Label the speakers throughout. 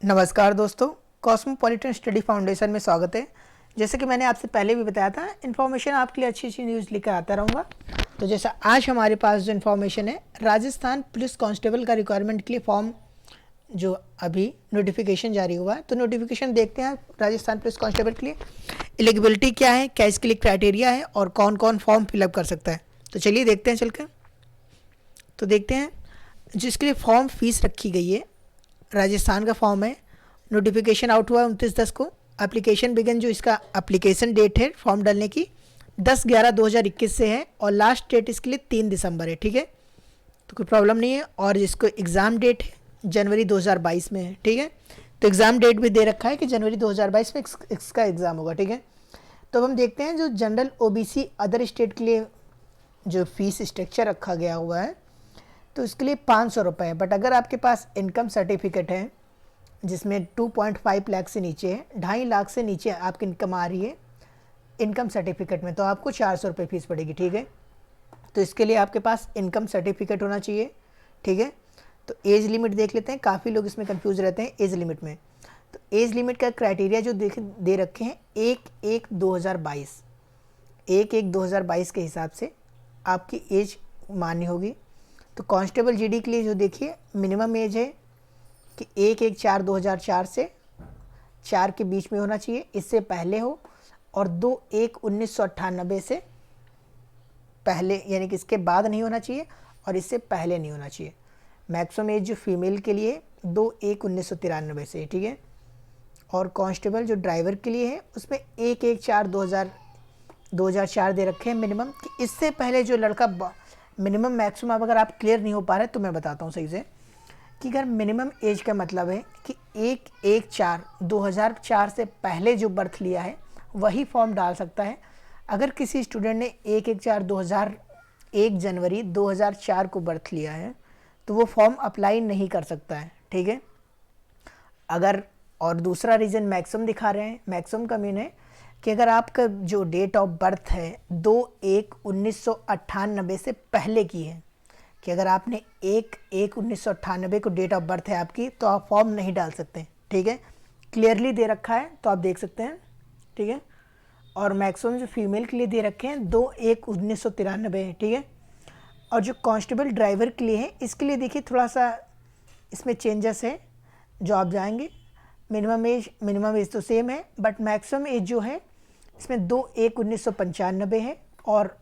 Speaker 1: नमस्कार दोस्तों, cosmopolitan study foundation में स्वागत है। जैसे कि मैंने आपसे पहले भी बताया था, इन्फॉर्मेशन आपके लिए अच्छी अच्छी न्यूज़ लेकर आता रहूँगा। तो जैसा आज हमारे पास जो इन्फॉर्मेशन है, राजस्थान पुलिस कांस्टेबल का रिक्वायरमेंट के लिए फॉर्म जो अभी नोटिफिकेशन जारी हुआ है, तो नोटिफिकेशन देखते हैं राजस्थान पुलिस कांस्टेबल के लिए एलिजिबिलिटी क्या है, क्या इसके लिए क्राइटेरिया है और कौन कौन फॉर्म फिलअप कर सकता है। तो चलिए देखते हैं चलकर। तो देखते हैं जिसके लिए फॉर्म फीस रखी गई है, राजस्थान का फॉर्म है। नोटिफिकेशन आउट हुआ 29/10 को। एप्लीकेशन बिगन जो इसका एप्लीकेशन डेट है फॉर्म डालने की 10/11/2021 से है और लास्ट डेट इसके लिए 3 दिसंबर है। ठीक है, तो कोई प्रॉब्लम नहीं है। और जिसको एग्ज़ाम डेट है जनवरी 2022 में है। ठीक है, तो एग्ज़ाम डेट भी दे रखा है कि जनवरी 2022 में इसका एग्ज़ाम होगा। ठीक है, तो हम देखते हैं जो जनरल ओबीसी अदर स्टेट के लिए जो फीस स्ट्रक्चर रखा गया हुआ है, तो इसके लिए 500 रुपये है। बट अगर आपके पास इनकम सर्टिफिकेट है जिसमें 2.5 लाख से नीचे है, 2.5 लाख से नीचे आपकी इनकम आ रही है इनकम सर्टिफिकेट में, तो आपको 400 रुपये फीस पड़ेगी। ठीक है, तो इसके लिए आपके पास इनकम सर्टिफिकेट होना चाहिए। ठीक है, तो एज लिमिट देख लेते हैं, काफ़ी लोग इसमें कंफ्यूज रहते हैं एज लिमिट में। तो एज लिमिट का क्राइटेरिया जो दे रखे हैं 1/1/2022, 1/1/2022 के हिसाब से आपकी एज मान्य होगी। तो कांस्टेबल जीडी के लिए जो देखिए मिनिमम एज है कि 1/1/4/2004 से 4 के बीच में होना चाहिए, इससे पहले हो, और 2/1/1998 से पहले, यानी कि इसके बाद नहीं होना चाहिए और इससे पहले नहीं होना चाहिए। मैक्सिमम एज जो फीमेल के लिए 2/1/1993 से। ठीक है, और कांस्टेबल जो ड्राइवर के लिए है उसमें 1/1/4/2004 दे रखे हैं मिनिमम, कि इससे पहले जो लड़का मिनिमम मैक्सिमम अगर आप क्लियर नहीं हो पा रहे तो मैं बताता हूँ सही से कि अगर मिनिमम एज का मतलब है कि 1/1/4/2004 से पहले जो बर्थ लिया है वही फॉर्म डाल सकता है। अगर किसी स्टूडेंट ने 1 जनवरी 2004 को बर्थ लिया है तो वो फॉर्म अप्लाई नहीं कर सकता है। ठीक है, अगर और दूसरा रीज़न मैक्सिमम दिखा रहे हैं, मैक्सिमम का मीन है कि अगर आपका जो डेट ऑफ बर्थ है 2/1/1998 से पहले की है, कि अगर आपने 1/1/1998 को डेट ऑफ बर्थ है आपकी, तो आप फॉर्म नहीं डाल सकते। ठीक है, क्लियरली दे रखा है तो आप देख सकते हैं। ठीक है, और मैक्सिमम जो फीमेल के लिए दे रखे हैं 2/1/1993 है। ठीक है, और जो कांस्टेबल ड्राइवर के लिए है इसके लिए देखिए थोड़ा सा इसमें चेंजेस है। जो आप जाएंगे मिनिमम एज तो सेम है, बट मैक्सिमम एज जो है इसमें 2/1/1995 है और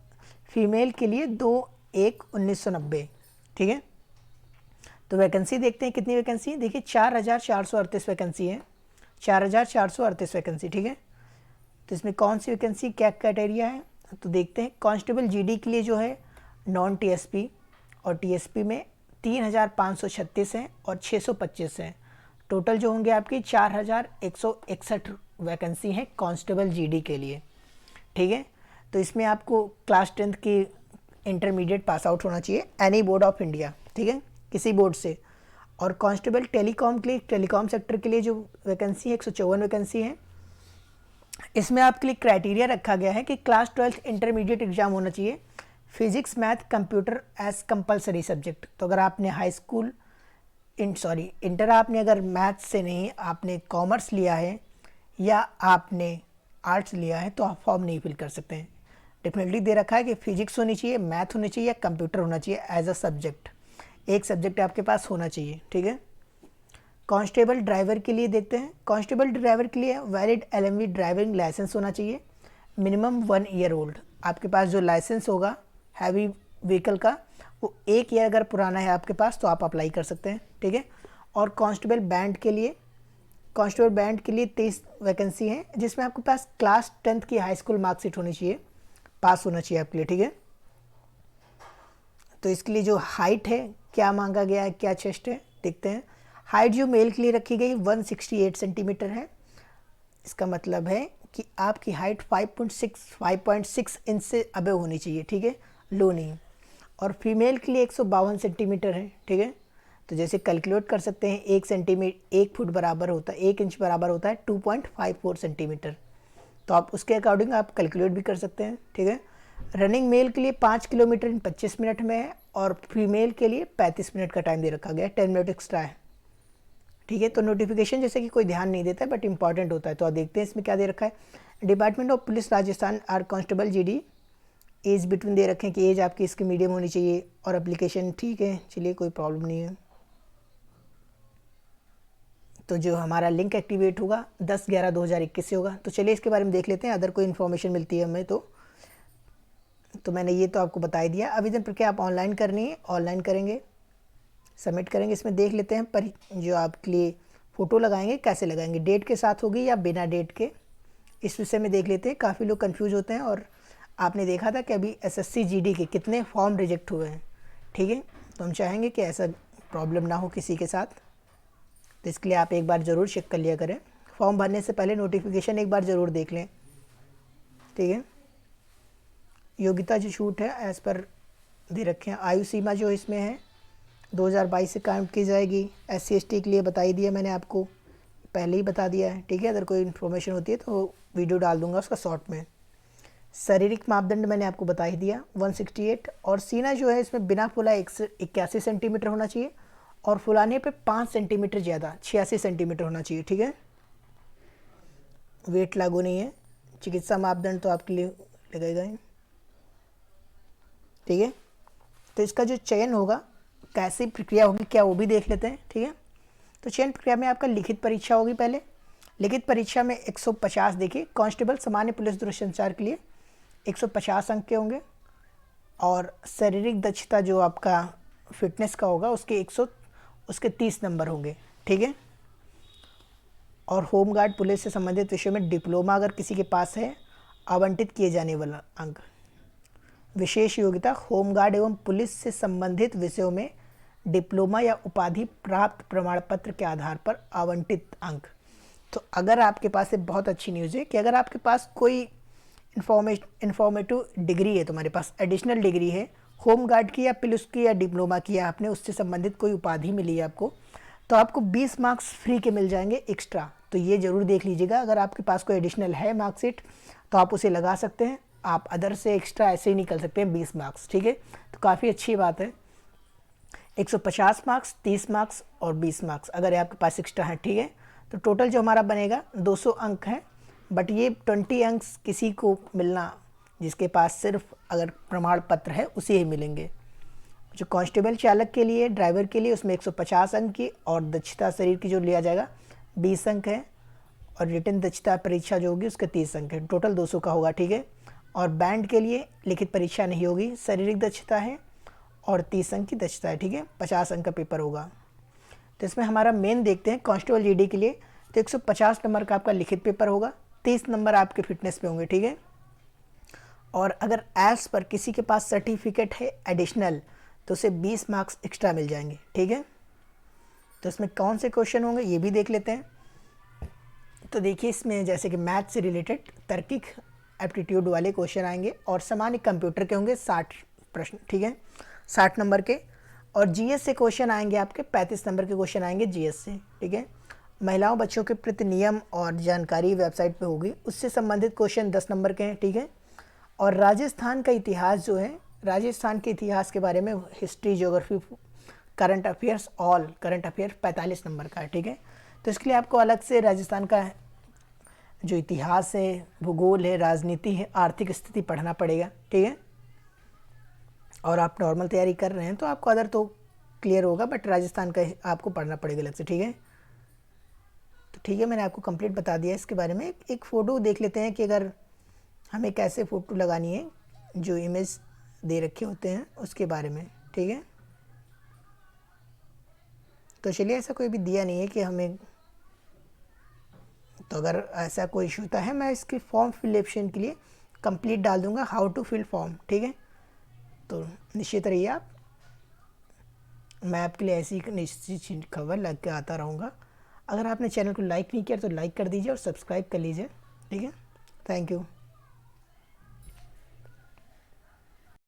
Speaker 1: फीमेल के लिए 2/1/1990। ठीक है, तो वैकेंसी देखते हैं कितनी वैकेंसी है। देखिए 4,438 वैकेंसी है, 4,438 वैकेंसी। ठीक है, तो इसमें कौन सी वैकेंसी, क्या क्राइटेरिया है, तो देखते हैं। कांस्टेबल जीडी के लिए जो है नॉन टीएसपी और टीएसपी में 3,536 हैं और 625 हैं। टोटल जो होंगे आपकी 4,161 वैकेंसी है कांस्टेबल जीडी के लिए। ठीक है, तो इसमें आपको क्लास 10th की इंटरमीडिएट पास आउट होना चाहिए एनी बोर्ड ऑफ इंडिया। ठीक है, किसी बोर्ड से। और कांस्टेबल टेलीकॉम के लिए, टेलीकॉम सेक्टर के लिए जो वैकेंसी है 154 वैकेंसी है। इसमें आपके लिए क्राइटेरिया रखा गया है कि क्लास 12th इंटरमीडिएट एग्जाम होना चाहिए, physics math computer as compulsory subject. तो अगर आपने हाई स्कूल इंटर आपने अगर मैथ से नहीं, आपने कॉमर्स लिया है या आपने आर्ट्स लिया है तो आप फॉर्म नहीं फिल कर सकते हैं। डेफिनेटली दे रखा है कि फिजिक्स होनी चाहिए, मैथ होनी चाहिए या कंप्यूटर होना चाहिए एज अ सब्जेक्ट, एक सब्जेक्ट आपके पास होना चाहिए। ठीक है, कांस्टेबल ड्राइवर के लिए देखते हैं। कांस्टेबल ड्राइवर के लिए वैलिड एलएमवी ड्राइविंग लाइसेंस होना चाहिए, मिनिमम 1 ईयर ओल्ड। आपके पास जो लाइसेंस होगा हैवी व्हीकल का वो 1 ईयर अगर पुराना है आपके पास तो आप अप्लाई कर सकते हैं। ठीक है, और कांस्टेबल बैंड के लिए 23 वैकेंसी है, जिसमें आपके पास क्लास 10th की हाई स्कूल मार्कशीट होनी चाहिए, पास होना चाहिए आपके लिए। ठीक है, तो इसके लिए जो हाइट है, क्या मांगा गया है, क्या चेस्ट है, देखते हैं। हाइट जो मेल के लिए रखी गई 168 सेंटीमीटर है। इसका मतलब है कि आपकी हाइट 5.6 इंच से अबव होनी चाहिए। ठीक है, लो नहीं। और फीमेल के लिए 152 सेंटीमीटर है। ठीक है, तो जैसे कैलकुलेट कर सकते हैं 1 फुट बराबर होता है, 1 इंच बराबर होता है 2.54 सेंटीमीटर। तो आप उसके अकॉर्डिंग आप कैलकुलेट भी कर सकते हैं। ठीक है, रनिंग मेल के लिए 5 किलोमीटर इन 25 मिनट में है और फीमेल के लिए 35 मिनट का टाइम दे रखा गया है, 10 मिनट एक्स्ट्रा है। ठीक ठीक है। तो नोटिफिकेशन जैसे कि कोई ध्यान नहीं देता है बट इंपॉर्टेंट होता है, तो आप देखते हैं इसमें क्या दे रखा है। Department of police Rajasthan are constable GD, age between दे रखे हैं कि एज आपकी इसकी मीडियम होनी चाहिए, और एप्लीकेशन ठीक है, चलिए कोई प्रॉब्लम नहीं है। तो जो हमारा लिंक एक्टिवेट होगा 10/11/2021 से होगा। तो चलिए इसके बारे में देख लेते हैं, अदर कोई इन्फॉर्मेशन मिलती है हमें तो मैंने ये तो आपको बता ही दिया। आवेदन प्रक्रिया आप ऑनलाइन करनी है, ऑनलाइन करेंगे, सबमिट करेंगे। इसमें देख लेते हैं पर जो आपके लिए फ़ोटो लगाएंगे कैसे लगाएंगे, डेट के साथ होगी या बिना डेट के, इस विषय में देख लेते हैं। काफ़ी लोग कंफ्यूज होते हैं, और आपने देखा था कि अभी एसएससी जीडी के कितने फॉर्म रिजेक्ट हुए हैं, ठीक है। तो हम चाहेंगे कि ऐसा प्रॉब्लम ना हो किसी के साथ, तो इसके लिए आप एक बार ज़रूर चेक कर लिया करें। फॉर्म भरने से पहले नोटिफिकेशन एक बार ज़रूर देख लें, ठीक है। योग्यता जो छूट है एज़ पर दे रखे हैं। आयु सीमा जो इसमें है 2022 से काउंट की जाएगी। SC/ST के लिए बता ही दिया मैंने आपको, पहले ही बता दिया है, ठीक है। अगर कोई इन्फॉर्मेशन होती है तो वीडियो डाल दूंगा उसका शॉर्ट में। शारीरिक मापदंड मैंने आपको बता ही दिया 168, और सीना जो है इसमें बिना फुला 81 सेंटीमीटर होना चाहिए, और फुलाने पे 5 सेंटीमीटर ज़्यादा 86 सेंटीमीटर होना चाहिए, ठीक है। वेट लागू नहीं है। चिकित्सा मापदंड तो आपके लिए लगेगा ही, ठीक है। तो इसका जो चयन होगा कैसी प्रक्रिया होगी क्या, वो भी देख लेते हैं, ठीक है। तो चयन प्रक्रिया में आपका लिखित परीक्षा होगी पहले। लिखित परीक्षा में 150, देखिए कांस्टेबल सामान्य पुलिस दूरसंचार के लिए 150 अंक के होंगे, और शारीरिक दक्षता जो आपका फिटनेस का होगा उसके 30 नंबर होंगे, ठीक है। और होमगार्ड पुलिस से संबंधित विषय में डिप्लोमा अगर किसी के पास है, आवंटित किए जाने वाला अंक। विशेष योग्यता होमगार्ड एवं पुलिस से संबंधित विषयों में डिप्लोमा या उपाधि प्राप्त प्रमाण पत्र के आधार पर आवंटित अंक। तो अगर आपके पास, एक बहुत अच्छी न्यूज़ है कि अगर आपके पास कोई इन्फॉर्मेटिव डिग्री है, तुम्हारे पास एडिशनल डिग्री है होमगार्ड की या पुलिस की या डिप्लोमा की, या आपने उससे संबंधित कोई उपाधि मिली है आपको, तो आपको 20 मार्क्स फ्री के मिल जाएंगे एक्स्ट्रा। तो ये ज़रूर देख लीजिएगा, अगर आपके पास कोई एडिशनल है मार्कशीट तो आप उसे लगा सकते हैं, आप अदर से एक्स्ट्रा ऐसे ही निकल सकते हैं 20 मार्क्स, ठीक है। तो काफ़ी अच्छी बात है। 150 मार्क्स, 30 मार्क्स और 20 मार्क्स अगर आपके पास एक्स्ट्रा है, ठीक है। तो टोटल जो हमारा बनेगा 200 अंक है, बट ये 20 अंक किसी को मिलना जिसके पास सिर्फ अगर प्रमाण पत्र है उसे ही मिलेंगे। जो कांस्टेबल चालक के लिए, ड्राइवर के लिए, उसमें 150 अंक की, और दक्षता शरीर की जो लिया जाएगा 20 अंक है, और रिटन दक्षता परीक्षा जो होगी उसके 30 अंक है, टोटल 200 का होगा, ठीक है। और बैंड के लिए लिखित परीक्षा नहीं होगी, शारीरिक दक्षता है और 30 अंक की दक्षता है, ठीक है। 50 अंक का पेपर होगा। तो इसमें हमारा मेन देखते हैं कांस्टेबल जीडी के लिए, तो 150 नंबर का आपका लिखित पेपर होगा, 30 नंबर आपके फिटनेस पे होंगे, ठीक है। और अगर एज पर किसी के पास सर्टिफिकेट है एडिशनल तो उसे 20 मार्क्स एक्स्ट्रा मिल जाएंगे, ठीक है। तो इसमें कौन से क्वेश्चन होंगे ये भी देख लेते हैं। तो देखिए इसमें जैसे कि मैथ से रिलेटेड तार्किक एप्टीट्यूड वाले क्वेश्चन आएंगे, और सामान्य कंप्यूटर के होंगे 60 प्रश्न, ठीक है, 60 नंबर के। और जीएस से क्वेश्चन आएंगे आपके 35 नंबर के क्वेश्चन आएंगे जीएस से, ठीक है। महिलाओं बच्चों के प्रति नियम और जानकारी वेबसाइट पे होगी, उससे संबंधित क्वेश्चन 10 नंबर के हैं, ठीक है। और राजस्थान का इतिहास जो है, राजस्थान के इतिहास के बारे में history, geography, current affairs, all current affair 45 number का है, ठीक है। तो इसके लिए आपको अलग से राजस्थान का जो इतिहास है, भूगोल है, राजनीति है, आर्थिक स्थिति पढ़ना पड़ेगा, ठीक है। और आप नॉर्मल तैयारी कर रहे हैं तो आपको अदर तो क्लियर होगा, बट राजस्थान का आपको पढ़ना पड़ेगा अलग से, ठीक है। तो ठीक है, मैंने आपको कंप्लीट बता दिया इसके बारे में। एक फ़ोटो देख लेते हैं कि अगर हमें कैसे फ़ोटो लगानी है, जो इमेज दे रखे होते हैं उसके बारे में, ठीक है। तो चलिए, ऐसा कोई भी दिया नहीं है कि हमें, तो अगर ऐसा कोई इशू होता है मैं इसकी फॉर्म फिलेप्शन के लिए कंप्लीट डाल दूंगा, हाउ टू फिल फॉर्म, ठीक है। तो निश्चित रहिए आप, मैं आपके लिए ऐसी निश्चित खबर लग के आता रहूँगा। अगर आपने चैनल को लाइक नहीं किया तो लाइक कर दीजिए और सब्सक्राइब कर लीजिए, ठीक है। Thank you.